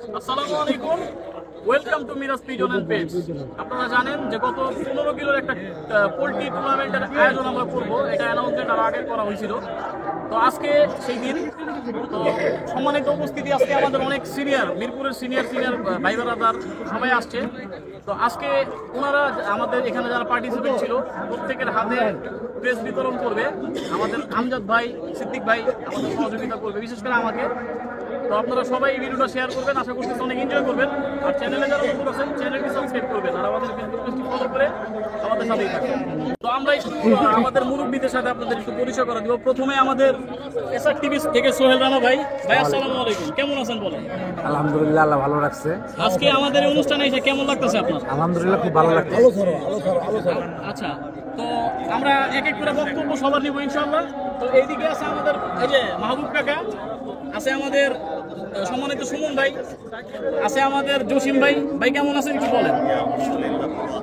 আসসালামু আলাইকুম, welcome to Miraj pigeon and pets. আপনারা জানেন যে গত 15 কিলোর একটা পোল্ট্রি টুর্নামেন্টের আয়োজন আমরা করবো, এটা অ্যানাউন্সমেন্ট আর আগে করা হয়েছিল। তো আজকে সেই দিন, তো সম্মানিত উপস্থিতি আজকে আমাদের অনেক সিনিয়র, মিরপুরের সিনিয়র ভাই ব্রাদার সবাই আসছে। তো আজকে ওনারা আমাদের এখানে যারা পার্টিসিপেট ছিল প্রত্যেকের হাতে প্রেস বিতরণ করবে। আমাদের আমজাদ ভাই, সিদ্দিক ভাই আমাদের সহযোগিতা করবে, বিশেষ করে আমাকে। তো আপনারা সবাই এই ভিডিওটা শেয়ার করবেন, আশা করতেছি অনেক এনজয় করবেন। আর চ্যানেলে যারা নতুন আছেন চ্যানেলটি সাবস্ক্রাইব করবেন, আর আমাদের ফেসবুক পেজটি ফলো করে আমাদের সাথেই থাকবেন। তো আমরা একটু আমাদের মুরব্বীদের সাথে আপনাদের একটু পরিচয় করে দিব। প্রথমে আমাদের এসআর টিভি থেকে সোহেল রানা ভাই। ভাই আসসালামু আলাইকুম, কেমন আছেন বলেন? আলহামদুলিল্লাহ, আল্লাহ ভালো রাখছে। আজকে আমাদের এই অনুষ্ঠানে এসে কেমন লাগতেছে আপনার? আলহামদুলিল্লাহ, খুব ভালো লাগছে। আচ্ছা, তো আমরা এক এক করে বক্তব্য সবার নিব ইনশাআল্লাহ। তো এইদিকে আছে আমাদের এই যে মাহবুব কাকা, আছে আমাদের সম্মানিত সুমন ভাই, আছে আমাদের জসিম ভাই। ভাই কেমন আছেন একটু বলেন।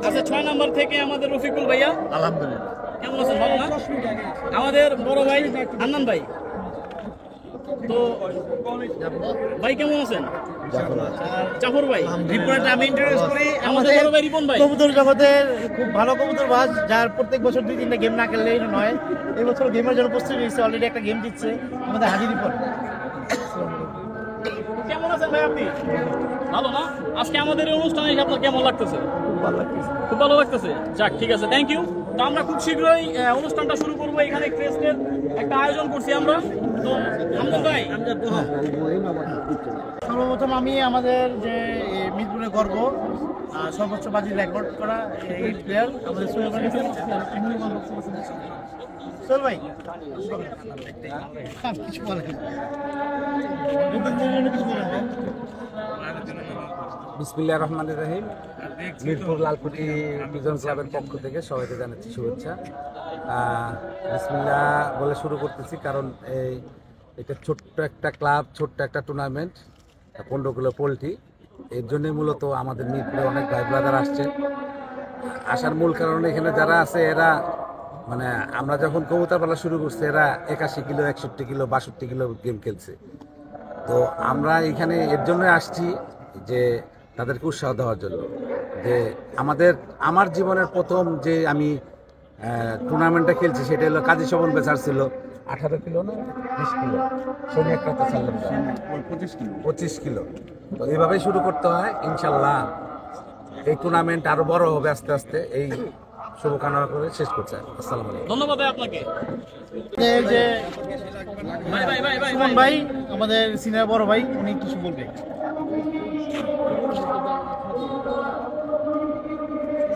আচ্ছা, 6 নম্বর থেকে আমাদের রফিকুল ভাইয়া। আলহামদুলিল্লাহ, কেমন আছেন? ভালো না? আমাদের বড় ভাই হান্নান ভাই। তো ভাই কেমন আছেন? জাফর ভাই। রিপোর্টে আমি ইন্টারেস্ট করি আমাদের বড় ভাই রিপন ভাই। কবুতর জগতের খুব ভালো কবুতরবাজ, যার প্রত্যেক বছর 2-3টা গেম না খেললেই নয়। এই বছর গেমের জন্য প্রস্তুতি নিচ্ছে, অলরেডি একটা গেম দিচ্ছে আমাদের হাজি রিপোর্ট। কেমন আছেন ভাই আপনি? ভালো না? আজকে আমাদের এই অনুষ্ঠানে এসে আপনার কেমন লাগতেছে? খুব ভালো লাগতেছে। যাক, ঠিক আছে, থ্যাংক ইউ। তো আমরা খুব শীঘ্রই অনুষ্ঠানটা শুরু করবো। এখানে ক্রেস্টের একটা আয়োজন করছি আমরা। তো আমজাদ ভাই, সর্বপ্রথম আমি আমাদের যে মিরপুরে গর্ব সর্বোচ্চ বাজি রেকর্ড করা এই প্লেয়ার আমাদের সোহেল ভাই কাছে সোহেল ভাই কিছু বলেন, কিছু বলেন ভাই। বিসমিল্লাহির রহমানির রহিম। মিরপুর লালকুটি পিজন ক্লাবের পক্ষ থেকে সবাইকে জানাচ্ছি শুভেচ্ছা। বিসমিল্লাহ বলে শুরু করতেছি, কারণ এটা ছোট্ট একটা ক্লাব, ছোট্ট একটা টুর্নামেন্ট, 15 কিলো পোল্ট্রি। এর জন্যই মূলত আমাদের মিরপুরে অনেক ভাই ব্রাদার আসছে। আসার মূল কারণ এখানে যারা আছে এরা, মানে আমরা যখন কবুতর পালা শুরু করছি এরা 81 কিলো, 61 কিলো, 62 কিলো গেম খেলছে। তো আমরা এখানে এর জন্য আসছি যে তাদেরকে উৎসাহ দেওয়ার জন্য, যে আমার জীবনের প্রথম যে আমি টুর্নামেন্টটা খেলছি সেটা হলো কাজী শোভন বেচার ছিল 18 কিলো না 20 কিলো, শনি একটা ছাড়লাম 25 কিলো। তো এইভাবেই শুরু করতে হয়। ইনশাল্লাহ এই টুর্নামেন্ট আরো বড় হবে আস্তে আস্তে, এই শুভকামনা করে শেষ করছে। আসসালামু আলাইকুম। ধন্যবাদ ভাই আপনাকে। এই যে ভাই ভাই ভাই ভাই সুমন ভাই আমাদের সিনিয়র বড় ভাই, উনি কিছু বলবে।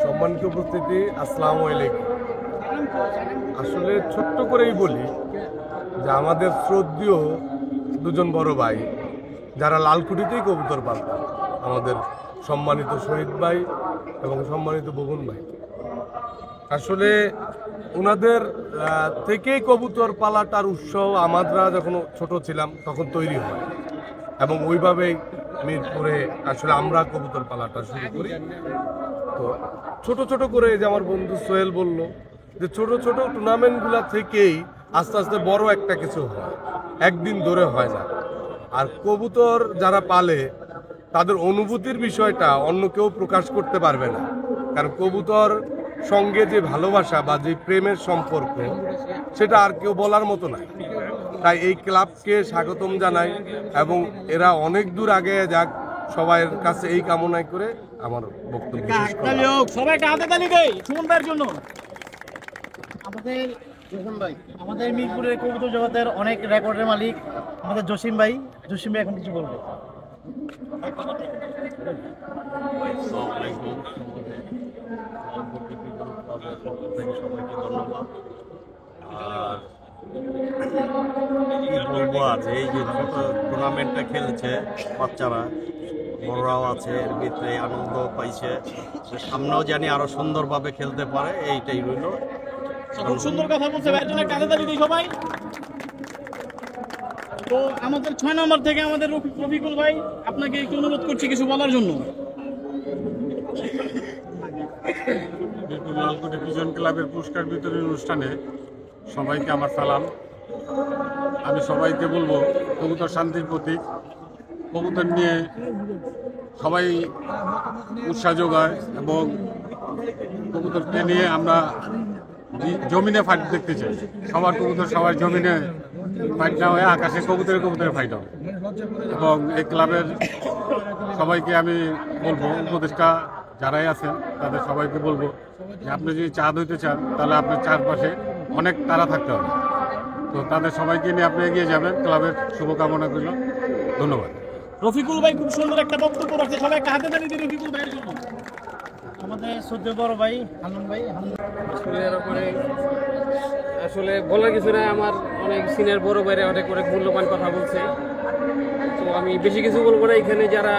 সম্মানিত উপস্থিতি, আসসালামু আলাইকুম। আসলে ছোট্ট করেই বলি যে আমাদের শ্রদ্ধেয় দুজন বড় ভাই যারা লালকুটিতেই কবুতর পালতেন, আমাদের সম্মানিত শহীদ ভাই এবং সম্মানিত ভুবন ভাই, আসলে ওনাদের থেকেই কবুতর পালাটার উৎসাহ আমরা যখন ছোট ছিলাম তখন তৈরি হয়, এবং ওইভাবেই মিরপুরে আসলে আমরা কবুতর পালাটা শুরু করি। তো ছোট ছোট করে, যে আমার বন্ধু সোহেল বলল, যে ছোট ছোট টুর্নামেন্টগুলো থেকেই আস্তে আস্তে বড় একটা কিছু হয়, একদিন ধরে হয় না। আর কবুতর যারা পালে তাদের অনুভূতির বিষয়টা অন্য কেউ প্রকাশ করতে পারবে না, কারণ কবুতর সঙ্গে যে ভালোবাসা বা যে প্রেমের সম্পর্ক সেটা আর কেউ বলার মতো নয়। তাই এই ক্লাবকে স্বাগতম জানাই, এবং এরা অনেক দূর আগে যাক, সবার কাছে এই কামনাই করে আমার বক্তব্য শেষ করলাম। সবাইকে হাতে তালি দেই সুমন ভাইয়ের জন্য। আমাদের মিরপুরের কবুতর জগতের অনেক রেকর্ডের মালিক আমাদের জসিম ভাই এখন কিছু বলবে। সবাইকে ধন্যবাদ। আর কি বলবো, আজ এই যে ছোট টুর্নামেন্টটা খেলেছে বাচ্চারা, বড়রাও আছে, এর ভিতরে আনন্দ পাইছে। সামনেও জানি আরো সুন্দরভাবে খেলতে পারে, এইটাই রইল। খুব সুন্দর কথা বলছে ভাইয়ের জন্য কাঁধে তালি দিই সবাই। তো আমাদের 6 নম্বর থেকে আমাদের রফিকুল ভাই, আপনাকে একটু অনুরোধ করছি কিছু বলার জন্য। মিরপুর লালকুটি পিজন ক্লাবের পুরস্কার বিতরণী অনুষ্ঠানে সবাইকে আমার সালাম। আমি সবাইকে বলবো কবুতর শান্তির প্রতীক, কবুতর নিয়ে সবাই উৎসাহ যোগায় এবং কবুতরকে নিয়ে আমরা জমিনে ফাইট দেখতে চাই। সবার কবুতর সবার জমিনে ফাইট না হয়ে আকাশে কবুতরে ফাইট হবে। এবং এই ক্লাবের সবাইকে আমি বলবো, উপদেষ্টা যারাই আছেন তাদের সবাইকে বলবো যে আপনি যদি চাঁদ হইতে চান তাহলে আপনার চারপাশে অনেক তারা থাকতে হবে। তো তাদের সবাইকে নিয়ে আপনি এগিয়ে যাবেন। ক্লাবের শুভকামনা করল। ধন্যবাদ। রফিকুল ভাই খুব সুন্দর একটা বক্তব্য রাখছে, সবাই একটা হাতে তালি দিন রফিকুল ভাইয়ের জন্য। আমাদের সদ্য বড় ভাই হান্নান ভাই। এর উপরে আসলে বলার কিছু নাই, আমার অনেক সিনিয়র বড় ভাইরা অনেক অনেক মূল্যবান কথা বলছে, তো আমি বেশি কিছু বলবো না। এখানে যারা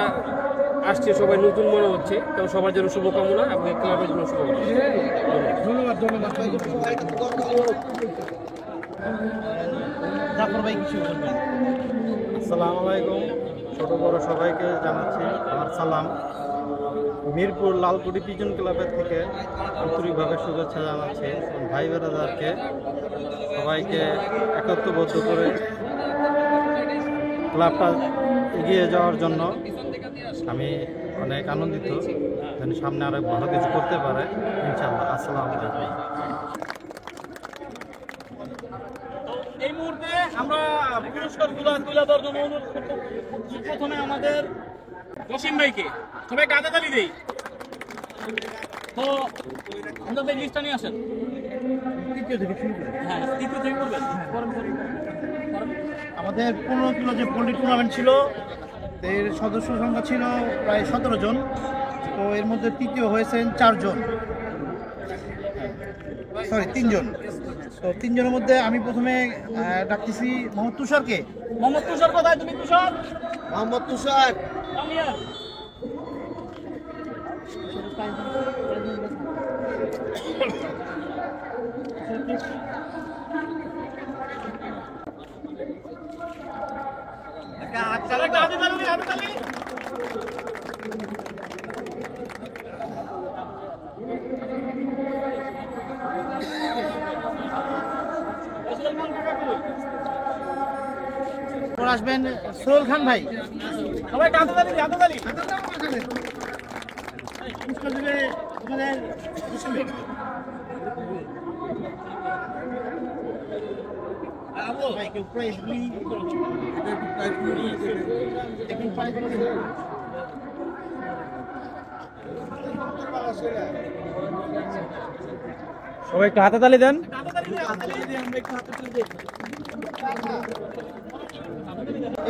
আসছে সবাই নতুন মনে হচ্ছে, তো সবার জন্য শুভকামনা এবং ক্লাবের জন্য শুভকামনা। জাফর ভাই কিছু বলবেন? আসসালামু আলাইকুম, ছোট বড় সবাইকে জানাচ্ছি আমার সালাম। মিরপুর লালকুটি পিজন ক্লাবের থেকে আন্তরিকভাবে শুভেচ্ছা জানাচ্ছি ভাই বেরাদারকে, সবাইকে একত্রবদ্ধ করে ক্লাবটা এগিয়ে যাওয়ার জন্য আমি অনেক আনন্দিত, যেন সামনে আরো ভালো কিছু করতে পারে ইনশাআল্লাহ। আসসালামু আলাইকুম। এই মুহূর্তে আমরা পুরস্কারগুলো তুলে দেওয়ার জন্য অনুরোধ করব প্রথমে আমাদের জসিম ভাইকে। সবাই কাঁধে তালি দেই। তো আমাদের লিস্টটা নিয়ে আসেন। তৃতীয় থেকে শুরু করে। হ্যাঁ, তৃতীয় থেকে করবেন। আমাদের 15 কিলো যে পোল্ট্রি টুর্নামেন্ট ছিল, এর সদস্য সংখ্যা ছিল প্রায় 17 জন। তো এর মধ্যে তৃতীয় হয়েছেন 4 জন, সরি 3 জন। তো 3 জনের মধ্যে আমি প্রথমে ডাকতেছি মোহাম্মদ তুষারকে। মোহাম্মদ তুষার কোথায়? তুমি তুষার? মোহাম্মদ তুষার কামিয়া। হাতে তালি দিন, হাতে তালি। পর আসবেন সোহেল খান ভাই। সবাই হাতে তালি দিন, হাতে তালি। পুরস্কার দেবে আমাদের জসিম ভাই। ভাই, কেউ প্রাইজ গুলি করেছে। একটু প্রাইজ গুলো দিন। সবাই একটু হাতে তালি দেন।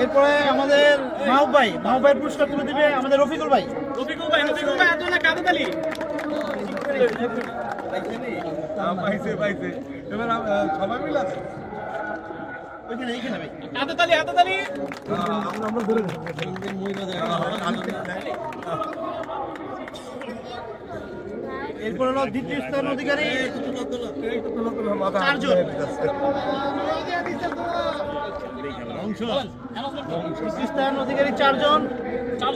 এরপরে আমাদের মাহবুব ভাইয়ের পুরস্কার তুলে দিবে আমাদের রফিকুল ভাই। রফিকুল ভাই আসলে কাঁধে তালি। সবাই মিলে আছে। এইখানে ভাই। হাতে তালি, হাতে তালি। এরপর হলো দ্বিতীয় স্থান অধিকারী 4 জন। তৃতীয় স্থান অধিকারী 4 জন। 4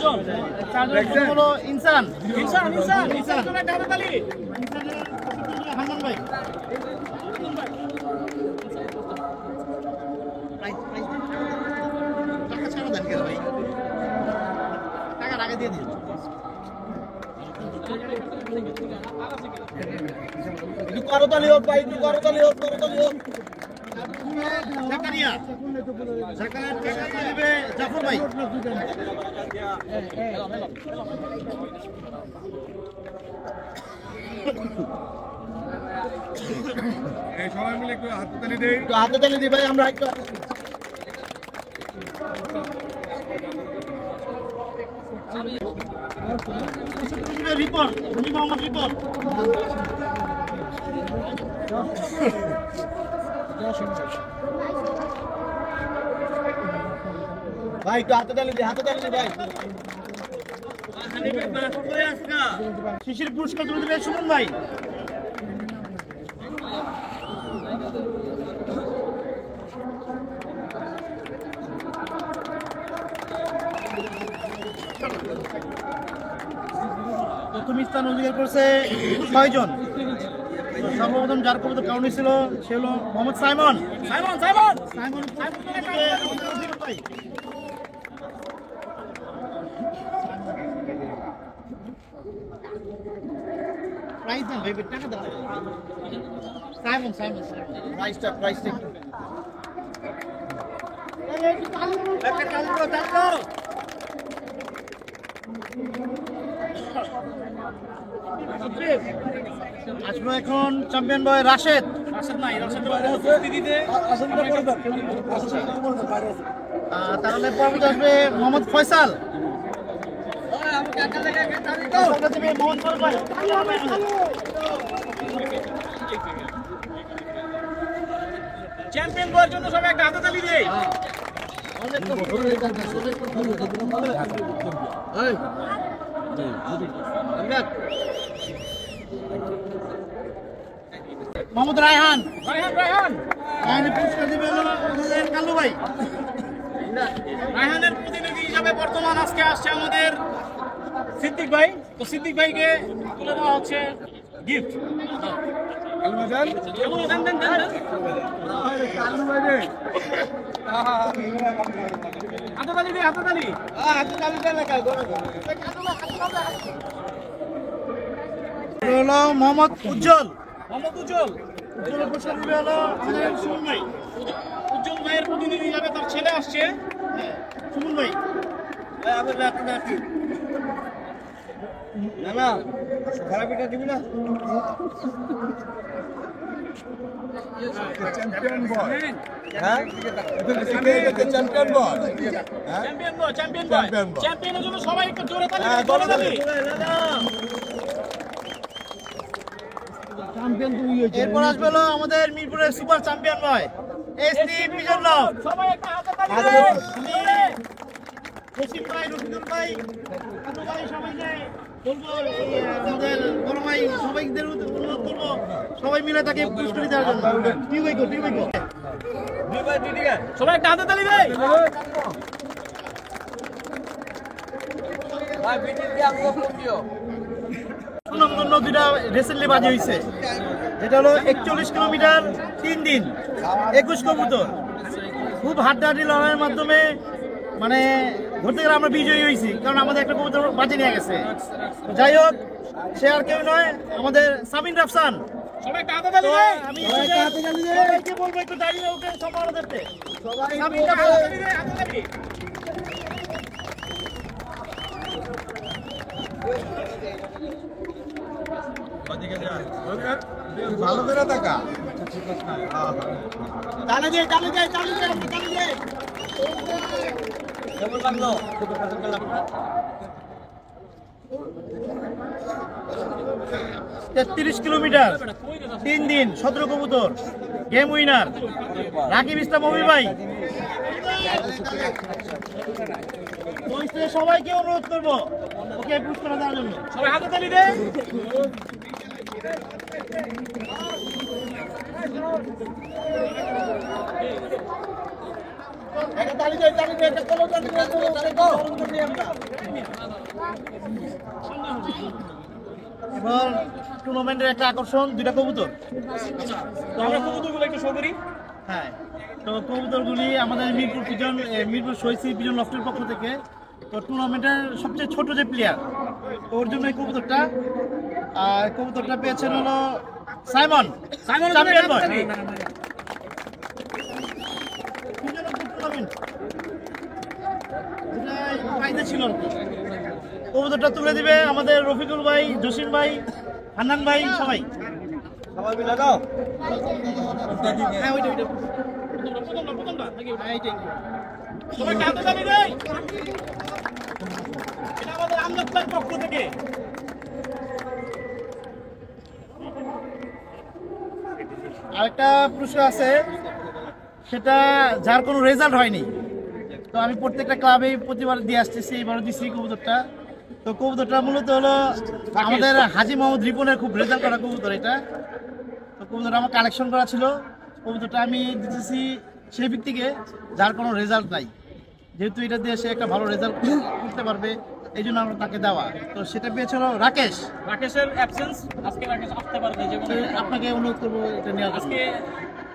জন হলো ইনসান। ইনসান কাঁধে তালি। হান্নান ভাই। টাকা ছাড়া দেন কেন ভাই? টাকার আগে দিয়ে দিন। একটু করতালি হোক ভাই, একটু করতালি হোক। জাকারিয়া দিবে জাফর ভাই। সবাই মিলে একটু হাততালি দেই। একটু হাতে তালি দিই ভাই, আমরা একটু রিপোর্ট মোহাম্মদ রিপোর্ট। ভাই একটু হাতে তালি দিই ভাই। শিশির পুরস্কার তুলে দেবে সুমন ভাই। প্রথম স্থান অধিকার করছে 6 জন। সর্বপ্রথম যার কবিতা কাউন্টি ছিল সে হলো মোহাম্মদ সাইমন। প্রাইস দেন ভাই, টাকা দেন। সাইমন প্রাইসটা একটু একটা চালু করো। আসবো এখন চ্যাম্পিয়ন বয় রাশেদ। তাহলে পরবর্তী আসবে মোহাম্মদ ফয়সাল। চ্যাম্পিয়ন হওয়ার জন্য সবাই একটা হাততালি দেই। মোহাম্মদ রায়হান। রায়হান রায়হানের পুরস্কার দিবে হলো আমাদের কালু ভাই। রায়হানের প্রতিনিধি হিসাবে বর্তমান আজকে আসছে আমাদের সিদ্দিক ভাই। তো সিদ্দিক ভাইকে তুলে দেওয়া হচ্ছে গিফট। হাততালি দে, হাততালি। হলো মোহাম্মদ উজ্জ্বল। মোহাম্মদ উজ্জ্বল। উজ্জ্বলের পুরস্কার দিবে হলো আমাদের সুমন ভাই। উজ্জ্বল ভাইয়ের প্রতিনিধি হিসাবে তার ছেলে আসছে। সুমন ভাই। চ্যাম্পিয়নের জন্য সবাই একটু জোরে তালি দিন, জোরে তালি। এরপর আসবে হলো আমাদের মিরপুরের সুপার চ্যাম্পিয়ন বয় এসটি পিজন লক। সবাই একটা হাততালি দিন। জসিম ভাই, রফিকুল ভাই, কালু ভাই, সবাইকে বলবো আমাদের বড় ভাই সবাইদের অনুরোধ করবো সবাই মিলে তাকে পুরস্কার দেওয়ার জন্য। সবাই একটা হাততালি দেয়। অন্য দুইটা রিসেন্টলি বাজি হয়েছে, যেটা হলো 41 কিলোমিটার 3 দিন 21 কবুতর। খুব হাড্ডাহাড্ডি লড়াইয়ের মাধ্যমে মানে ধরতে গেলে আমরা বিজয়ী হয়েছি, কারণ আমাদের একটা কবুতর বাজি নিয়ে গেছে। তো যাই হোক, সে আর কেউ নয়, আমাদের সাবিন রাফসান। সবাই একটা হাততালি তো দেয়। আমি সবাইকে বলবো একটু দাঁড়িয়ে ওকে সম্মান করতে। সাবিন রাফসান। হাততালি দেয়, হাততালি। ভালো করে টাকা তালে দে। কেমন লাগলো? 33 কিলোমিটার 3 দিন 17 কবুতর, গেম উইনার রাকিব ইসলাম অমি ভাই। সবাইকে অনুরোধ করবো ওকে পুরস্কার দেওয়ার জন্য। সবাই হাততালি দেয়। এবার টুর্নামেন্টের একটা আকর্ষণ দুইটা কবুতর। তো আমরা কবুতরগুলো একটু শো করি। হ্যাঁ, তো কবুতরগুলি আমাদের মিরপুর শহীদ পিজন লফটের পক্ষ থেকে। তো টুর্নামেন্টের সবচেয়ে ছোট যে প্লেয়ার, ওর জন্য এই কবুতরটা। আর কবুতরটা পেয়েছেন হলো সাইমন চ্যাম্পিয়ন বয়। ফাইদা ছিল আর কি। কবুতরটা তুলে দিবে আমাদের রফিকুল ভাই, জসিম ভাই, হান্নান ভাই, সবাই মিলে দাও। হ্যাঁ, ওইটা প্রথমটা নাকি? হ্যাঁ, এইটাই। সবাই একটা হাততালি দেয়। এটা আমাদের আমজাদ পক্ষ থেকে। আরেকটা পুরস্কার আছে, সেটা যার কোনো রেজাল্ট হয়নি। তো আমি প্রত্যেকটা ক্লাবে প্রতিবার দিয়ে আসতেছি, এবারও দিচ্ছি কবুতরটা। তো কবুতরটা মূলত হলো আমাদের হাজী মোহাম্মদ রিপনের খুব রেজাল্ট করা কবুতর এটা। তো কবুতরটা আমার কালেকশন করা ছিল। কবুতরটা আমি দিতেছি সেই ব্যক্তিকে যার কোনো রেজাল্ট নাই, যেহেতু এটা দিয়ে সে একটা ভালো রেজাল্ট করতে পারবে, এই জন্য আমরা তাকে দেওয়া। তো সেটা পেয়েছিল রাকেশের অ্যাবসেন্স। আজকে রাকেশ আসতে পারবে যে কোনো। আপনাকে অনুরোধ করবো এটা নেওয়ার জন্য। আজকে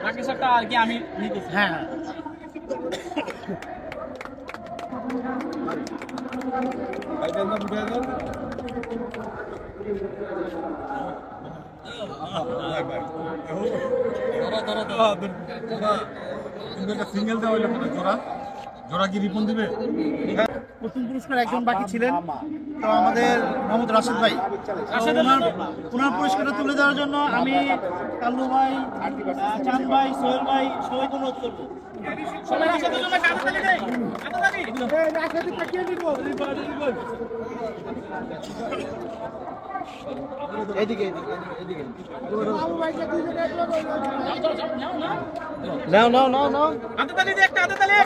রাকেশটা আর কি আমি নিতেছি। হ্যাঁ, সিঙ্গেল দেওয়া হইলো জোড়া জোড়া কি রিপন দিবে? প্রথম পুরস্কার একজন বাকি ছিলেন, তো আমাদের মোহাম্মদ রাশেদ ভাই, ওনার পুরস্কারটা তুলে দেওয়ার জন্য আমি কাল্লু ভাই, চাঁদ ভাই, সোহেল ভাই সবাইকে অনুরোধ করবো। সবাই রাশেদের জন্য একটা হাততালি দেই, হাততালি। এদিকে এদিকে যাও, যাও, যাও, যাও। নাও হাততালি দে, একটা হাততালি।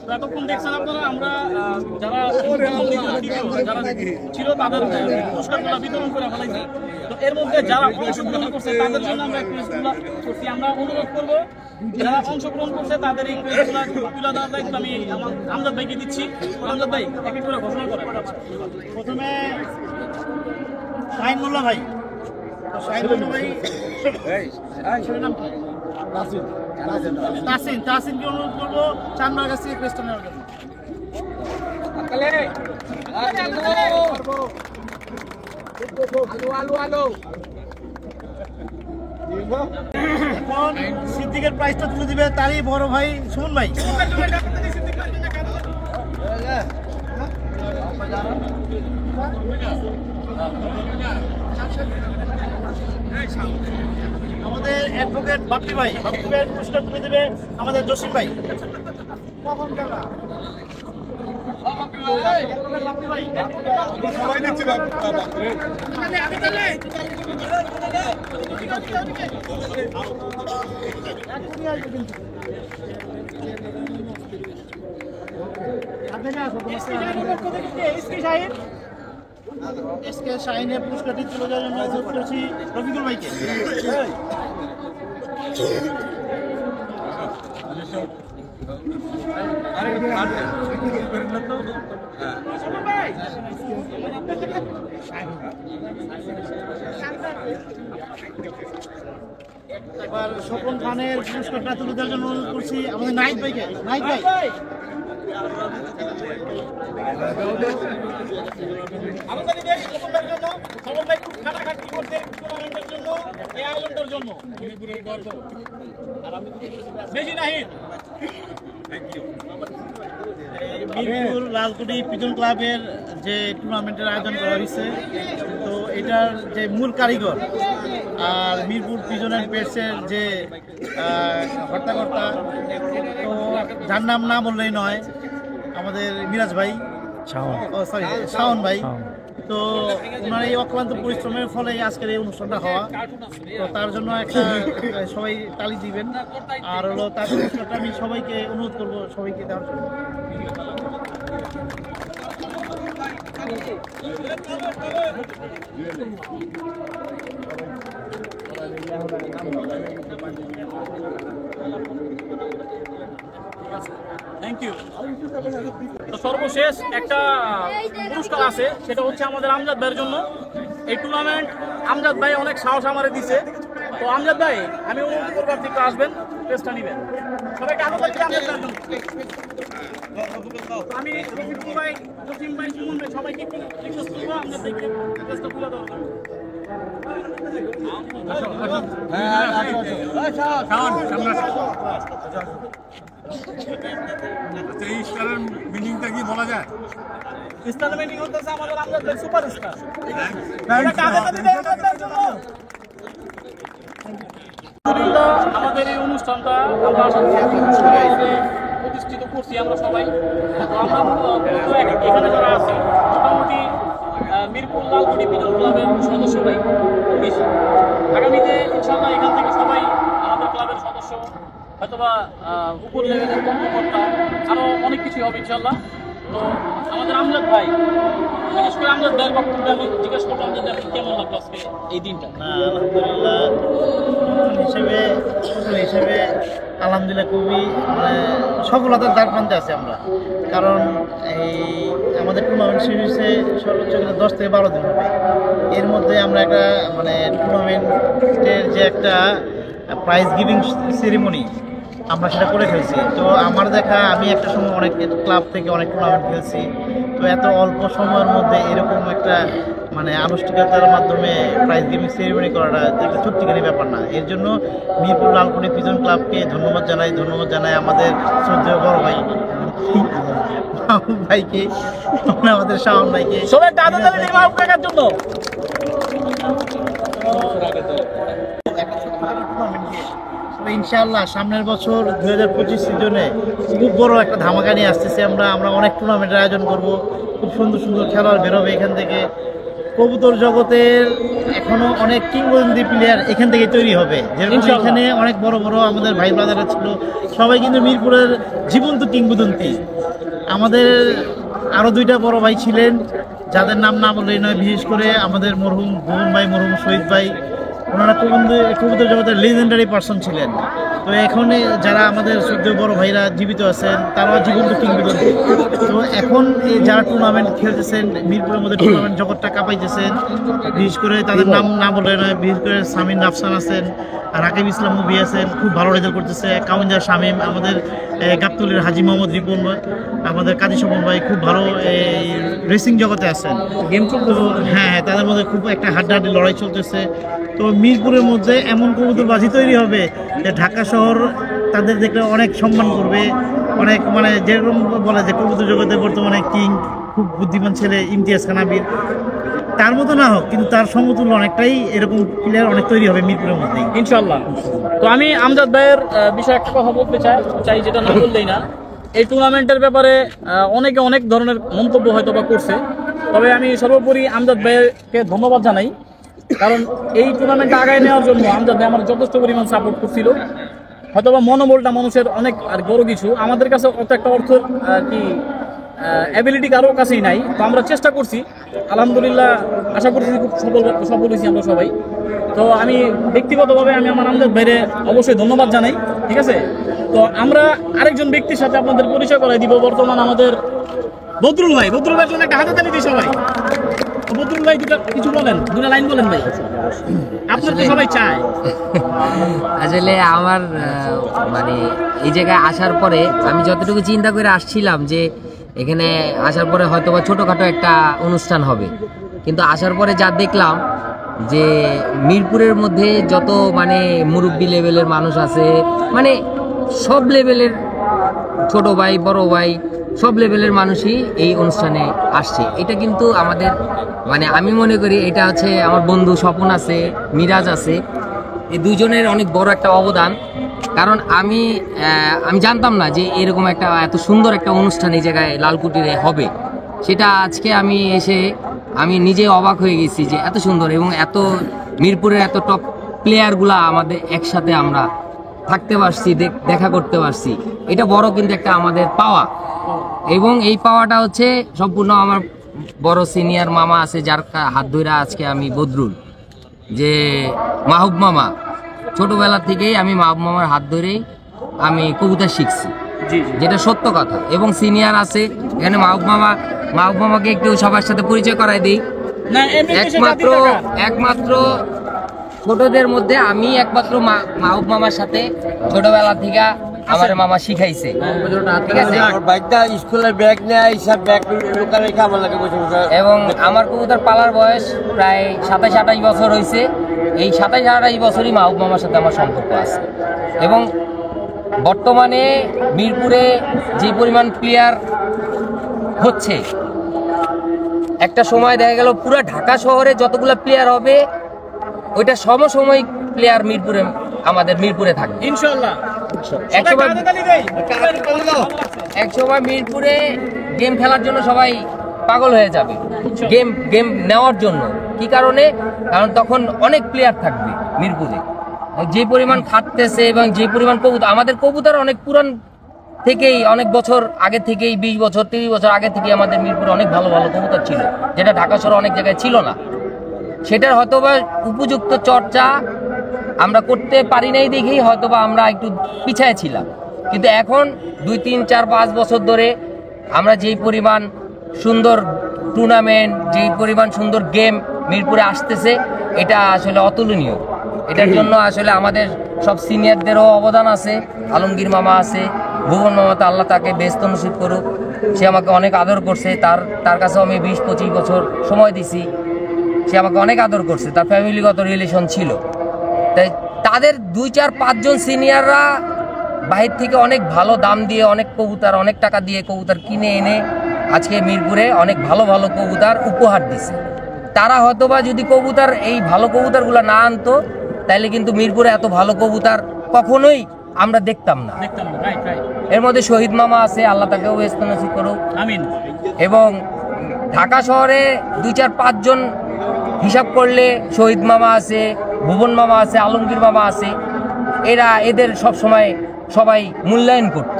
তো এতক্ষণ দেখছেন আপনারা আমরা যারা যারা ছিল তাদের পুরস্কারগুলো বিতরণ করে ফেলাইছি। তো এর মধ্যে যারা অংশগ্রহণ করছে তাদের জন্য আমরা প্রেসগুলো করছি। আমরা অনুরোধ করবো যারা অংশগ্রহণ করছে তাদের এই প্রেসগুলো তুলে দেওয়ার দায়িত্ব আমি আমার আমজাদ ভাইকে দিচ্ছি। আমজাদ ভাই এক এক করে ঘোষণা করেন। প্রথমে শাহিন মোল্লা ভাই, তো শাহিন মোল্লা ভাই নাম কি? তাসিনকে অনুরোধ করবো চান্নার কাছ থেকে ক্রেস্টা নেওয়ার জন্য। এখন সিদ্দিকের প্রাইসটা তুলে দিবে তারই বড় ভাই সুমন ভাই। আমাদের অ্যাডভোকেট বাপ্পি ভাই, বাপ্পি ভাইয়ের পুরস্কার তুলে দেবে আমাদের জসিম ভাই। সবাই দিচ্ছে এসকে শাহিনের পুরস্কারটি তুলে দেওয়ার জন্য অনুরোধ করছি রফিকুল ভাইকে। এবার স্বপন খানের পুরস্কারটা তুলে দেওয়ার জন্য অনুরোধ করছি আমাদের নাইট ভাইকে। নাইট ভাই হাততালি দেই সকলের জন্য। সকল ভাই খুব খাটাখাটি করছে টুর্নামেন্টের জন্য, এই আয়োজনটার জন্য। বেশি নাহিদ মিরপুর লালকুটি পিজন ক্লাবের যে টুর্নামেন্টের আয়োজন করা হয়েছে, তো এটার যে মূল কারিগর আর মিরপুর পিজন অ্যান্ড পেটসের যে কর্তাকর্তা, তো যার নাম না বললেই নয়, আমাদের মিরাজ ভাই, শাওন ভাই। তো ওনার এই অক্লান্ত পরিশ্রমের ফলে আজকের এই অনুষ্ঠানটা হওয়া, তো তার জন্য একটা সবাই তালি দিবেন। আর হলো তার পুরস্কারটা আমি সবাইকে অনুরোধ করবো সবাইকে দেওয়ার জন্য। Thank you. তো সর্বশেষ একটা পুরস্কার আছে, সেটা হচ্ছে আমাদের আমজাদ ভাইয়ের জন্য। এই টুর্নামেন্ট আমজাদ ভাই অনেক সাহস আমারে দিছে। তো আমজাদ ভাই আমি অনুরোধ করবো আপনি একটু আসবেন, টেস্টটা নেবেন। সবাইকে আরো বলছি আমজাদ ভাইয়ের জন্য। আমি রফিকুল ভাই, জসিম ভাই, সুমন ভাই সবাইকে একটু রিকোয়েস্ট করবো আমজাদ ভাইকে টেস্টটা তুলে দেওয়ার জন্য। এই স্টারের মিনিংটা কি বলা যায়? স্টার মিটিং হতেছে আমাদের আমজাদ ভাই সুপারস্টার। এটা কাদের দিবেন আমজাদ জন্য। আমাদের এই অনুষ্ঠানটা আমরা প্রতিষ্ঠিত করছি আমরা সবাই। তো আমরা এখানে যারা আছি মোটামুটি মিরপুর লালকুটি পিজন ক্লাবের সদস্য ভাই বেশি। আগামীতে ইনশাল্লাহ এখান থেকে সবাই আমাদের ক্লাবের সদস্য, হয়তোবা উপর লেভেলের কর্মকর্তা, আরও অনেক কিছুই হবে ইনশাল্লাহ। তো আমাদের আমজাদ ভাই, বিশেষ করে আমজাদ ভাইয়ের বক্তব্য আমি জিজ্ঞেস করবো, আমজাদ ভাই কেমন লাগলো আজকে এই দিনটা? আলহামদুলিল্লাহ, নতুন হিসেবে আলহামদুলিল্লাহ খুবই মানে সফলতার দ্বার প্রান্তে আছি আমরা। কারণ এই আমাদের টুর্নামেন্ট সিরিজে সর্বোচ্চ 10 থেকে 12 দিন হবে। এর মধ্যে আমরা একটা মানে টুর্নামেন্টের যে একটা প্রাইজ গিভিং সেরিমনি আমরা সেটা করে ফেলছি। তো আমার দেখা, আমি একটা সময় অনেক ক্লাব থেকে অনেক টুর্নামেন্ট খেলছি, তো এত অল্প সময়ের মধ্যে এরকম একটা মানে আনুষ্ঠানিকতার মাধ্যমে প্রাইজ গিভিং সেরিমনি করাটা একটা সত্যিকারী ব্যাপার না। এর জন্য মিরপুর লালকুটি পিজন ক্লাবকে ধন্যবাদ জানাই আমাদের শ্রদ্ধেয় বড় ভাই মাহবুব ভাইকে, আমাদের শাওন ভাইকে। সবাই একটা আদর তালি দিই মাহবুব কাকার জন্য। ইনশাআল্লাহ সামনের বছর 2025 সিজনে খুব বড় একটা ধামাকা নিয়ে আসতেছি আমরা অনেক টুর্নামেন্টের আয়োজন করব, খুব সুন্দর সুন্দর খেলোয়াড় বেরোবে এখান থেকে। কবুতর জগতের এখনো অনেক কিংবদন্তি প্লেয়ার এখান থেকে তৈরি হবে, যেরকম এখানে অনেক বড় বড় আমাদের ভাই ব্রাদাররা ছিল, সবাই কিন্তু মিরপুরের জীবন্ত কিংবদন্তি। আমাদের আরও 2টা বড় ভাই ছিলেন যাদের নাম না বললেই নয়, বিশেষ করে আমাদের মরহুম ভুবন ভাই, মরহুম শহীদ ভাই, ওনারা কবুতর জগতের লেজেন্ডারি পার্সন ছিলেন। তো এখন যারা আমাদের শ্রদ্ধেয় বড় ভাইরা জীবিত আছেন তারাও জীবন্ত কিংবদন্তি। তো এখন এই যারা টুর্নামেন্ট খেলতেছেন মিরপুরের মধ্যে, টুর্নামেন্ট জগৎটা কাঁপাইতেছেন, বিশেষ করে তাদের নাম না বলে নয়, বিশেষ করে সামিন রাফসান আছেন, রাকিব ইসলাম মুভি আছেন, খুব ভালো রেজাল্ট করতেছে, কাউঞ্জা শামীম, আমাদের গাবতলীর হাজি মোহাম্মদ রিপন, আমাদের কাজী স্বপন ভাই খুব ভালো এই রেসিং জগতে আছেন, গেম চলতেছে। হ্যাঁ, তাদের মধ্যে খুব একটা হাড্ডাহাড্ডি লড়াই চলতেছে। তো মিরপুরের মধ্যে এমন কবুতরবাজি তৈরি হবে যে ঢাকা শহর তাদের দেখলে অনেক সম্মান করবে, অনেক মানে যেরকম বলে যে কবুতর জগতে বর্তমানে কিং, খুব বুদ্ধিমান ছেলে ইমতিয়াজ খান আবির, তার মতো না হোক কিন্তু তার সমতুল্য অনেকটাই এরকম প্লেয়ার অনেক তৈরি হবে মিরপুরের মধ্যেই ইনশাআল্লাহ। তো আমি আমজাদ ভাইয়ের বিষয়ে একটা কথা বলতে চাই যেটা না বললেই না। এই টুর্নামেন্টের ব্যাপারে অনেকে অনেক ধরনের মন্তব্য হয়তো বা করছে, তবে আমি সর্বোপরি আমজাদ ভাইকে ধন্যবাদ জানাই, কারণ এই টুর্নামেন্টটা আগায় নেওয়ার জন্য আমজাদ ভাই আমার যথেষ্ট পরিমাণ সাপোর্ট করছিল। হয়তোবা মনোবলটা মানুষের অনেক আর বড় কিছু, আমাদের কাছে অত একটা অর্থের কি অ্যাবিলিটি কারোর কাছেই নাই। তো আমরা চেষ্টা করছি, আলহামদুলিল্লাহ আশা করছি খুব সফল হয়েছি আমরা সবাই। তো আমি ব্যক্তিগতভাবে আমি আমার আমজাদ ভাইরে অবশ্যই ধন্যবাদ জানাই, ঠিক আছে। তো আমরা আরেকজন ব্যক্তির সাথে আপনাদের পরিচয় করাই দিব, বর্তমান আমাদের বদরুল ভাই। বদরুল ভাইয়ের জন্য একটা হাততালি দিই সবাই। বদরুল ভাই কিছু বলেন, 2টা লাইন বলেন ভাই, আপনার তো সবাই চায়। আসলে আমার মানে এই জায়গায় আসার পরে আমি যতটুকু চিন্তা করে আসছিলাম যে এখানে আসার পরে হয়তো বা ছোটোখাটো একটা অনুষ্ঠান হবে, কিন্তু আসার পরে যা দেখলাম যে মিরপুরের মধ্যে যত মানে মুরব্বি লেভেলের মানুষ আছে, মানে সব লেভেলের ছোট ভাই বড় ভাই সব লেভেলের মানুষই এই অনুষ্ঠানে আসছে। এটা কিন্তু আমাদের মানে আমি মনে করি এটা হচ্ছে আমার বন্ধু স্বপন আছে, মিরাজ আছে, এই দুজনের অনেক বড় একটা অবদান। কারণ আমি জানতাম না যে এরকম একটা এত সুন্দর একটা অনুষ্ঠান এই জায়গায় লালকুটিরে হবে। সেটা আজকে আমি এসে আমি নিজে অবাক হয়ে গেছি যে এত সুন্দর এবং এত মিরপুরের এত টপ প্লেয়ারগুলা আমাদের একসাথে আমরা থাকতে পারছি, দেখা করতে পারছি, এটা বড় কিন্তু একটা আমাদের পাওয়া। এবং এই পাওয়াটা হচ্ছে সম্পূর্ণ আমার বড় সিনিয়র মামা আছে যার হাত ধরে আজকে আমি বদরুল, যে মাহবুব মামা, ছোটবেলা থেকেই আমি মাহবুব মামার হাত ধরেই আমি কবুতর শিখছি, যেটা সত্য কথা। এবং সিনিয়র আছে এখানে মাহবুব মামাকে একটু সবার সাথে পরিচয় করাই দিই। একমাত্র ছোটদের মধ্যে আমি একমাত্র মাহবুব মামার সাথে ছোটবেলা থেকে আমার মামা শিখাইছে, ঠিক আছে। স্কুলের ব্যাগ নেয়, এবং আমার কবুতর পালার বয়স প্রায় 27-28 বছর হয়েছে। এই 27-28 বছরই মাহবুব মামার সাথে আমার সম্পর্ক আছে। এবং বর্তমানে মিরপুরে যে পরিমাণ প্লেয়ার হচ্ছে, একটা সময় দেখা গেল পুরো ঢাকা শহরে যতগুলো প্লেয়ার হবে ওইটা সমসাময়িক প্লেয়ার মিরপুরে আমাদের মিরপুরে থাকবে ইনশাআল্লাহ। একসময় মিরপুরে গেম খেলার জন্য সবাই পাগল হয়ে যাবে, গেম নেওয়ার জন্য। কি কারণে? কারণ তখন অনেক প্লেয়ার থাকবে মিরপুরে, যে পরিমাণ খাটতেছে এবং যে পরিমাণ কবুতর, আমাদের কবুতর অনেক পুরান থেকেই, অনেক বছর আগে থেকেই, 20 বছর 30 বছর আগে থেকে আমাদের মিরপুরে অনেক ভালো ভালো কবুতর ছিল, যেটা ঢাকা শহরে অনেক জায়গায় ছিল না। সেটার হয়তোবা উপযুক্ত চর্চা আমরা করতে পারি নাই দেখেই হয়তোবা আমরা একটু পিছায় ছিলাম। কিন্তু এখন 2, 3, 4, 5 বছর ধরে আমরা যেই পরিমাণ সুন্দর টুর্নামেন্ট, যেই পরিমাণ সুন্দর গেম মিরপুরে আসতেছে, এটা আসলে অতুলনীয়। এটার জন্য আসলে আমাদের সব সিনিয়রদেরও অবদান আছে। আলমগীর মামা আছে, ভুবন মামা, তো আল্লাহ তাকে বেস্ত নসিব করুক। সে আমাকে অনেক আদর করছে, তার কাছেও আমি 20-25 বছর সময় দিছি। সে আমাকে অনেক আদর করছে, তার ফ্যামিলিগত রিলেশন ছিল। তাই তাদের 2-4-5 জন সিনিয়ররা বাহির থেকে অনেক ভালো দাম দিয়ে, অনেক কবুতর, অনেক টাকা দিয়ে কবুতর কিনে এনে আজকে মিরপুরে অনেক ভালো ভালো কবুতর উপহার দিছে। তারা হয়তোবা যদি কবুতর, এই ভালো কবুতরগুলো না আনতো, তাইলে কিন্তু মিরপুরে এত ভালো কবুতর কখনোই আমরা দেখতাম না। এর মধ্যে শহীদ মামা আছে, আল্লাহ তাকেও ব্যস্ত নসিব করুক, আমিন। এবং ঢাকা শহরে 2-4-5 জন হিসাব করলে শহীদ মামা আছে, ভুবন মামা আছে, আলমগীর মামা আছে। এদের সব সময় সবাই মূল্যায়ন করত,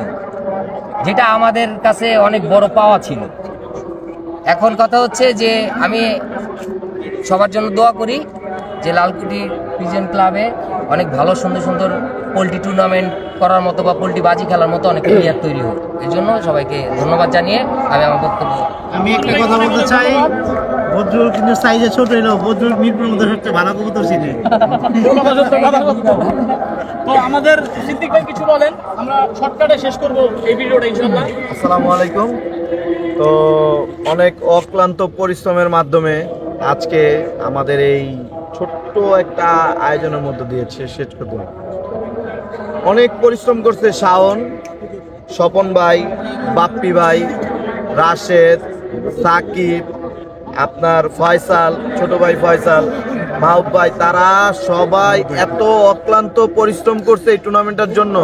যেটা আমাদের কাছে অনেক বড় পাওয়া ছিল। এখন কথা হচ্ছে যে আমি সবার জন্য দোয়া করি যে লালকুটি পিজন ক্লাবে অনেক ভালো সুন্দর সুন্দর পোল্ট্রি টুর্নামেন্ট করার মতো বা পোল্ট্রি বাজি খেলার মতো অনেক প্লেয়ার তৈরি হোক। এই জন্য সবাইকে ধন্যবাদ জানিয়ে আমি আমার বক্তব্য। আমি একটা কথা বলতে চাই, বদরুল কিন্তু সাইজে ছোট হলো, বদরুল মিরপুর মধ্যে সবচেয়ে ভালো কবুতর ছিলেন। তো আমাদের সিদ্দিক ভাই কিছু বলেন, আমরা শর্টকাটে শেষ করব এই ভিডিওটা ইনশাআল্লাহ। আসসালামু আলাইকুম। তো অনেক অক্লান্ত পরিশ্রমের মাধ্যমে আজকে আমাদের এই ছোট্ট একটা আয়োজনের মধ্যে দিয়েছে শেষ করতে। অনেক পরিশ্রম করছে শাওন, স্বপন ভাই, বাপ্পি ভাই, রাশেদ, সাকিব, আপনার ফয়সাল, ছোট ভাই ফয়সাল, মাহবুব ভাই, তারা সবাই এত অক্লান্ত পরিশ্রম করছে এই টুর্নামেন্টের জন্য,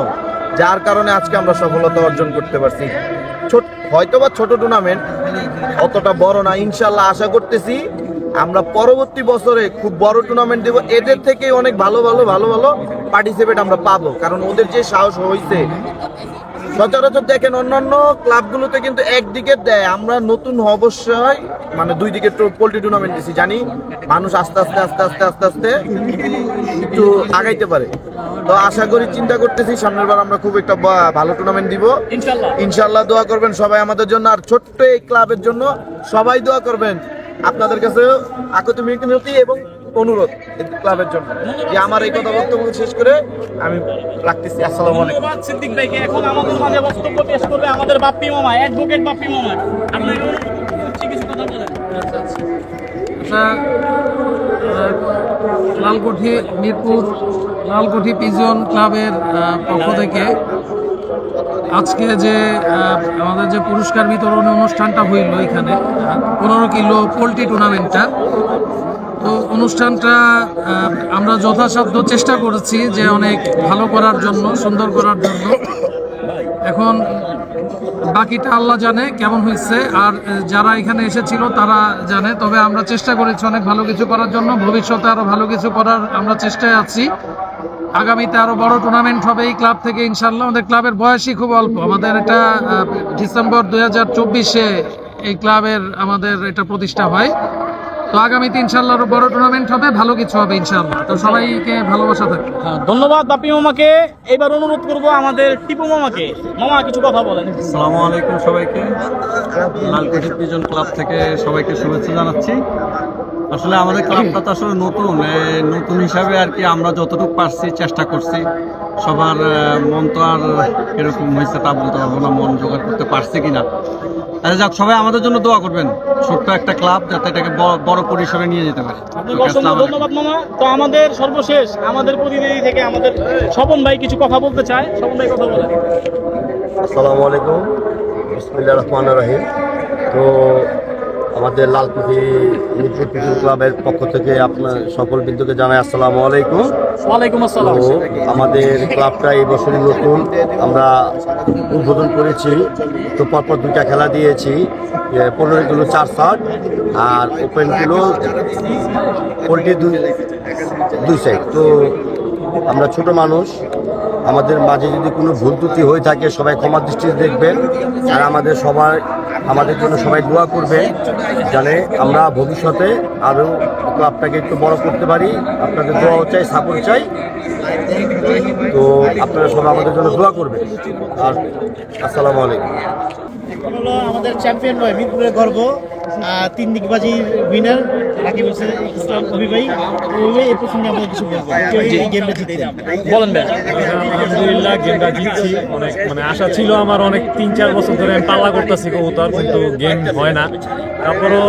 যার কারণে আজকে আমরা সফলতা অর্জন করতে পারছি। হয়তোবা ছোট টুর্নামেন্ট, অতটা বড় না। ইনশাল্লাহ আশা করতেছি আমরা পরবর্তী বছরে খুব বড় টুর্নামেন্ট দেব। এদের থেকে অনেক ভালো ভালো পার্টিসিপেট আমরা পাবো, কারণ ওদের যে সাহস হয়েছে। সচরাচর দেখেন অন্যান্য ক্লাবগুলোতে কিন্তু একদিকে দেয়, আমরা নতুন অবশ্যই মানে 2 দিকে পোল্ট্রি টুর্নামেন্ট দিছি, জানি মানুষ আস্তে আস্তে একটু আগাইতে পারে। তো আশা করি, চিন্তা করতেছি সামনের বার আমরা খুব একটা ভালো টুর্নামেন্ট দিব ইনশাল্লাহ। দোয়া করবেন সবাই আমাদের জন্য, আর ছোট্ট এই ক্লাবের জন্য সবাই দোয়া করবেন। আপনাদের কাছে আকুতি মিনতি এবং অনুরোধ ক্লাবের জন্য যে আমার এই কথা বক্তব্য শেষ করে আমি রাখতেছি। আসসালামু আলাইকুম। ধন্যবাদ সিদ্দিক ভাইকে। এখন আমাদের মাঝে বক্তব্য পেশ করবে আমাদের বাপ্পি মামা, অ্যাডভোকেট বাপ্পি মামা। আপনি কিছু কথা বলেন। লালকুঠি মিরপুর লালকুঠি পিজন ক্লাবের পক্ষ থেকে আজকে যে আমাদের যে পুরস্কার বিতরণ অনুষ্ঠানটা হইল এখানে 15 কিলো পোল্ট্রি টুর্নামেন্টটা, তো অনুষ্ঠানটা আমরা যথাসাধ্য চেষ্টা করেছি যে অনেক ভালো করার জন্য, সুন্দর করার জন্য। এখন বাকিটা আল্লাহ জানে কেমন হয়েছে, আর যারা এখানে এসেছিল তারা জানে। তবে আমরা চেষ্টা করেছি অনেক ভালো কিছু করার জন্য, ভবিষ্যতে আরো ভালো কিছু করার আমরা চেষ্টায় আছি। আগামীতে আরো বড় টুর্নামেন্ট হবে এই ক্লাব থেকে ইনশাল্লাহ। আমাদের ক্লাবের বয়সই খুব অল্প, আমাদের এটা ডিসেম্বর 2024-এ এই ক্লাবের আমাদের এটা প্রতিষ্ঠা হয়। তো আগামীতে ইনশাল্লাহ আরো বড় টুর্নামেন্ট হবে, ভালো কিছু হবে ইনশাল্লাহ। তো সবাইকে ভালোবাসা থাকবে। ধন্যবাদ বাপ্পি মামাকে। এবার অনুরোধ করব আমাদের টিপু মামাকে। মামা কিছু কথা বলেন। আসসালামু আলাইকুম সবাইকে। লালকুঠি পিজন ক্লাব থেকে সবাইকে শুভেচ্ছা জানাচ্ছি। আসলে আমাদের ক্লাবটা তো আসলে নতুন হিসাবে আর কি আমরা যতটুকু পারছি চেষ্টা করছি। সবার মন তো আর এরকম হয়েছে তা বলতে পারবো না, মন জোগাড় করতে পারছি কিনা। আচ্ছা যাক, সবাই আমাদের জন্য দোয়া করবেন, ছোট্ট একটা ক্লাব যাতে এটাকে বড় পরিসরে নিয়ে যেতে পারে। ধন্যবাদ মামা। তো আমাদের সর্বশেষ আমাদের প্রতিনিধি থেকে আমাদের স্বপন ভাই কিছু কথা বলতে চায়। স্বপন ভাই কথা বলেন। আসসালামু আলাইকুম, বিসমিল্লাহির রহমানির রহিম। তো আমাদের লালকুঠি মিরপুর পিজন ক্লাবের পক্ষ থেকে আপনার সকল বিন্দুকে জানাই আসসালামু আলাইকুম। ওয়ালাইকুম আসসালাম। তো আমাদের ক্লাবটা এই বছরই নতুন, আমরা উদ্বোধন করেছি। তো পরপর 2টা খেলা দিয়েছি, 15 কিলো 4 সাইড আর ওপেন কিলো পোল্ট্রি 2 সাইড। তো আমরা ছোট মানুষ, আমাদের মাঝে যদি কোনো ভুল ত্রুটি হয়ে থাকে সবাই ক্ষমা দৃষ্টিতে দেখবেন, আর আমাদের জন্য সবাই দোয়া করবে জানে আমরা ভবিষ্যতে আরও ক্লাবটাকে একটু বড় করতে পারি। আপনাদের দোয়াও চাই, সাপোর্ট চাই। তো আপনারা সবাই আমাদের জন্য দোয়া করবেন। আর আসসালামু আলাইকুম। এখন হলো আমাদের চ্যাম্পিয়ন ভাই মিরপুরের গর্ব 3 দিকবাজির উইনার রাকিব ইসলাম অভি ভাই এই প্রসঙ্গে আমরা কিছু বলবো এই গেমটা জিতে বলেন ভাই। আলহামদুলিল্লাহ গেমটা জিতছি। অনেক আশা ছিল আমার, অনেক 3-4 বছর ধরে আমি পাল্লা করতেছি কবুতর, কিন্তু গেম হয় না। তারপরও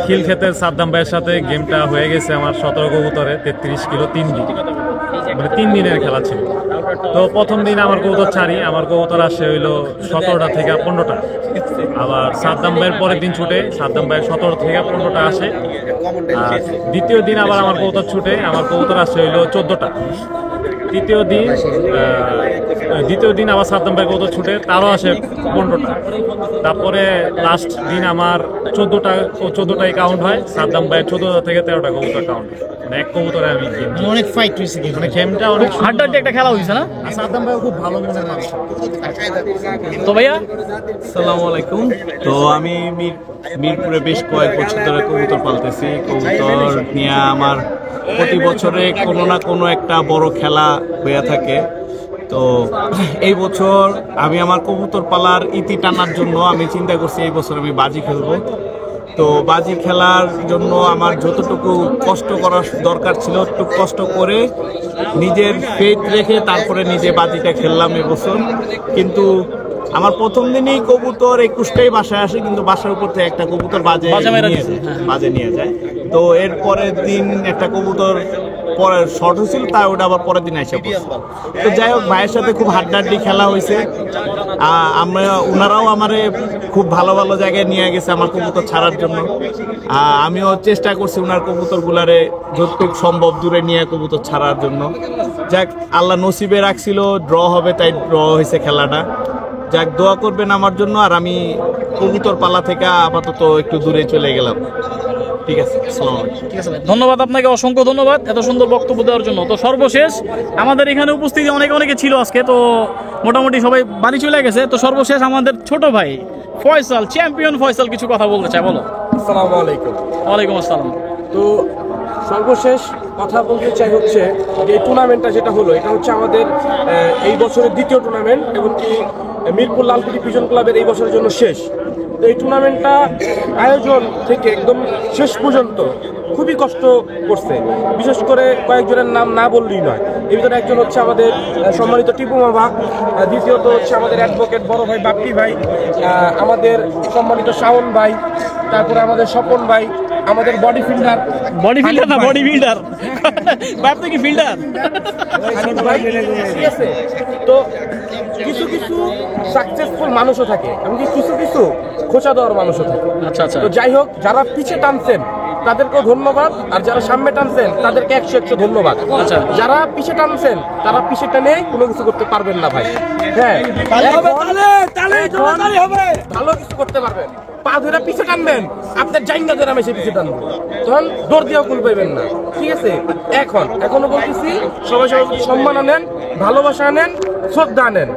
খিল ক্ষেতের সাদ্দাম ভাইয়ের সাথে গেমটা হয়ে গেছে আমার 17 কবুতরে 33 কিলো 3 দিন, মানে 3 দিনের খেলা ছিল। তো প্রথম দিন আমার কবুতর ছাড়ি, আমার কবুতর আসে হইলো 17টা থেকে 15টা। আবার সাদ্দাম ভাইয়ের পরের দিন ছুটে, সাদ্দাম ভাইয়ের 17 থেকে 15টা আসে। আর দ্বিতীয় দিন আবার আমার কবুতর ছুটে, আমার কবুতর আসে হইলো 14টা। দ্বিতীয় দিন আবার সাদ্দাম ভাইয়ের কবুতর ছুটে, তারও আসে 15টা। তারপরে লাস্ট দিন আমার 14টাই কাউন্ট হয়, সাদ্দাম ভাইয়ের 14টা থেকে 13টা কবুতর কাউন্ট হয়। এক কবুতরে আমি অনেক ফাইট হয়েছে, মানে গেমটা অনেক হাড্ডাহাড্ডি একটা খেলা হয়েছে না? সাদ্দাম ভাই খুব ভালো মনের মানুষ। তো ভাইয়া আসসালামু আলাইকুম। তো আমি মিরপুরে বেশ কয়েক বছর ধরে কবুতর পালতেছি। কবুতর নিয়ে আমার প্রতি বছরে কোনো না কোনো একটা বড় খেলা হয়ে থাকে। তো এই বছর আমি আমার কবুতর পালার ইতি টানার জন্য আমি চিন্তা করছি এই বছর আমি বাজি খেলবো। তো বাজি খেলার জন্য আমার যতটুকু কষ্ট করার দরকার ছিল একটু কষ্ট করে নিজের ফেথ রেখে তারপরে নিজে বাজিটা খেললাম এবছর। কিন্তু আমার প্রথম দিনেই কবুতর 21টাই বাসায় আসে, কিন্তু বাসার উপর থেকে একটা কবুতর বাজে নিয়ে যায়। তো এর পরের দিন একটা কবুতর পরে শর্ট হয়েছিল, তাই ওটা আবার পরের দিন এসে পড়ছে। তো যাই হোক, ভাইয়ের সাথে খুব হাড্ডাহাড্ডি খেলা হয়েছে। ওনারাও আমারে খুব ভালো ভালো জায়গায় নিয়ে গেছে আমার কবুতর ছাড়ার জন্য। আমিও চেষ্টা করছি ওনার কবুতরগুলারে যতটুকু সম্ভব দূরে নিয়ে কবুতর ছাড়ার জন্য। যাক, আল্লাহ নসিবে রাখছিল ড্র হবে, তাই ড্র হয়েছে খেলাটা। যাক, দোয়া করবেন আমার জন্য। আর আমি কবুতর পালা থেকে আপাতত একটু দূরে চলে গেলাম। ঠিক আছে, আসসালামু আলাইকুম। ঠিক আছে ভাই, ধন্যবাদ আপনাকে, অসংখ্য ধন্যবাদ এত সুন্দর বক্তব্য দেওয়ার জন্য। তো সর্বশেষ আমাদের এখানে উপস্থিতি অনেকে ছিল আজকে, তো মোটামুটি সবাই বাড়ি চলে গেছে। তো সর্বশেষ আমাদের ছোট ভাই ফয়সাল, চ্যাম্পিয়ন ফয়সাল কিছু কথা বলতে চাই, বলো। আসসালামু আলাইকুম। ওয়ালাইকুম আসসালাম। তো সর্বশেষ কথা বলতে চাই হচ্ছে যে এই টুর্নামেন্টটা যেটা হলো, এটা হচ্ছে আমাদের এই বছরের দ্বিতীয় টুর্নামেন্ট এবং কি মিরপুর লালকুঠি পিজন ক্লাবের এই বছরের জন্য শেষ। তো এই টুর্নামেন্টটা আয়োজন থেকে একদম শেষ পর্যন্ত খুবই কষ্ট করছে, বিশেষ করে কয়েকজনের নাম না বললেই নয়। এর ভিতরে একজন হচ্ছে আমাদের সম্মানিত টিপু মামা, দ্বিতীয়ত হচ্ছে আমাদের অ্যাডভোকেট বড় ভাই বাপ্পি ভাই, আমাদের সম্মানিত শাওন ভাই, তারপরে আমাদের স্বপন ভাই, আমাদের বডি বিল্ডার আপনি কি ফিল্ডার? ঠিক আছে। তো কিছু কিছু সাকসেসফুল মানুষও থাকে, এমনকি কিছু কিছু খোঁচা দেওয়ার মানুষও থাকে। আচ্ছা আচ্ছা। তো যাই হোক, যারা পিছে টানছেন তাদেরকেও ধন্যবাদ, আর যারা সামনে টানছেন তাদেরকে 100 ধন্যবাদ। আচ্ছা, যারা পিছে টানছেন তারা পিছে টানে কোনো কিছু করতে পারবেন না ভাই। হ্যাঁ, ভালো কিছু করতে পারবেন, পা ধরে পিছে টানবেন, আপনার জাইঙ্গা ধরে আমি সে পিছে টানবো, তখন দৌড় দিয়েও কুল পাইবেন না। ঠিক আছে, এখনো বলতেছি সবাই সবাই সম্মান আনেন, ভালোবাসা আনেন, শ্রদ্ধা আনেন।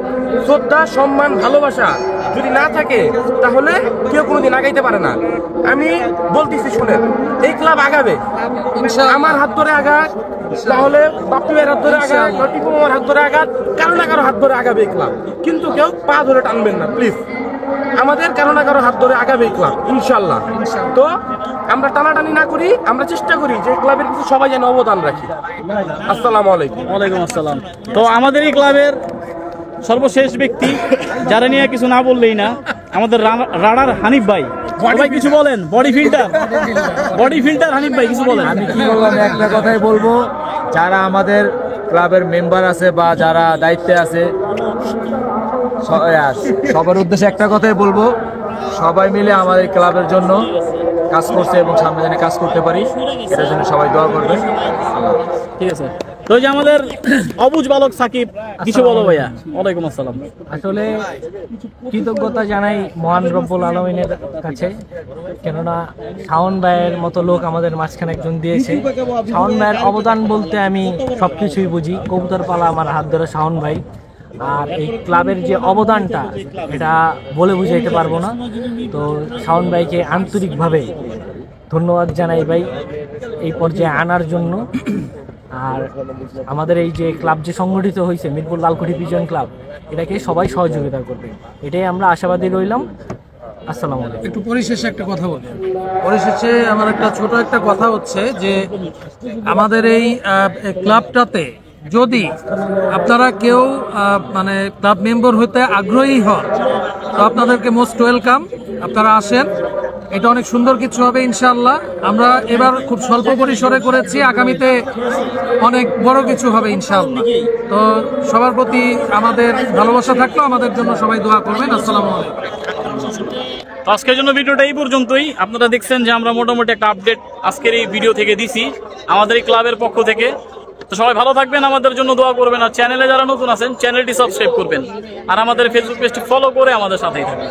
শ্রদ্ধা, সম্মান, ভালোবাসা যদি না থাকে তাহলে কেউ কোনোদিন আগাইতে পারে না। আমি বলতেছি শুনেন, এই ক্লাব আগাবে, আমার হাত ধরে আগাক, তাহলে বাপ্পি ভাইয়ের হাত ধরে আগাক, টিপু মামার হাত ধরে আগাক, কারো না কারো হাত ধরে আগাবে এই ক্লাব। কিন্তু কেউ পা ধরে টানবেন না প্লিজ। আমাদের কারো না কারো হাত ধরে আগাবে এই ক্লাব ইনশাল্লাহ। তো আমরা টানাটানি না করি, আমরা চেষ্টা করি যে ক্লাবের কিছু সবাই যেন অবদান রাখি। আসসালামু আলাইকুম। ওয়ালাইকুম আসসালাম। তো আমাদের এই ক্লাবের সর্বশেষ ব্যক্তি, যারা নিয়ে কিছু না বললেই না, আমাদের রাডার হানিফ ভাই। সবাই কিছু বলেন, বডি ফিল্টার হানিফ ভাই কিছু বলেন। আমি কি বললাম, একটা কথাই বলবো, যারা আমাদের ক্লাবের মেম্বার আছে বা যারা দায়িত্বে আছে সবার উদ্দেশ্যে একটা কথাই বলবো, সবাই মিলে আমাদের ক্লাবের জন্য কাজ করছে এবং সামনে যেন কাজ করতে পারি, এটার জন্য সবাই দোয়া করবেন। ঠিক আছে। তো যে আমাদের অবুজ বালক সাকিব, কিছু বলো ভাইয়া। ওয়ালাইকুম আসসালাম। আসলে কৃতজ্ঞতা জানাই মহান রব্বুল আলমিনের কাছে, কেননা শাওন ভাইয়ের মতো লোক আমাদের মাঝখানে একজন দিয়েছে। শাওন ভাইয়ের অবদান বলতে আমি সব কিছুই বুঝি। কবুতর পালা আমার হাত ধরে শাওন ভাই, আর এই ক্লাবের যে অবদানটা এটা বলে বুঝাইতে পারবো না। তো শাওন ভাইকে আন্তরিকভাবে ধন্যবাদ জানাই ভাই এই পর্যায়ে আনার জন্য। আর আমাদের এই যে ক্লাব যে সংগঠিত হয়েছে মিরপুর লালকুঠি পিজন ক্লাব, এটাকে সবাই সহযোগিতা করবে, এটাই আমরা আশাবাদী রইলাম। আসসালামু আলাইকুম। একটু পরিশেষে একটা কথা বলি। পরিশেষে আমার একটা ছোট একটা কথা হচ্ছে যে আমাদের এই ক্লাবটাতে যদি আপনারা কেউ মানে ক্লাব মেম্বার হতে আগ্রহী হন তো আপনাদেরকে মোস্ট ওয়েলকাম, আপনারা আসেন। এটা অনেক সুন্দর কিছু হবে ইনশাআল্লাহ। আমরা এবার খুব স্বল্প পরিসরে করেছি, আগামীতে অনেক বড় কিছু হবে ইনশাআল্লাহ। তো সবার প্রতি আমাদের ভালোবাসা থাকলো, আমাদের জন্য সবাই দোয়া করবেন। আসসালামু আলাইকুম। তো আজকের জন্য ভিডিওটা এই পর্যন্তই। আপনারা দেখছেন যে আমরা মোটামুটি একটা আপডেট আজকের এই ভিডিও থেকে দিছি আমাদের এই ক্লাবের পক্ষ থেকে। তো সবাই ভালো থাকবেন, আমাদের জন্য দোয়া করবেন, আর চ্যানেলে যারা নতুন আছেন চ্যানেলটি সাবস্ক্রাইব করবেন, আর আমাদের ফেসবুক পেজটি ফলো করে আমাদের সাথেই থাকবেন।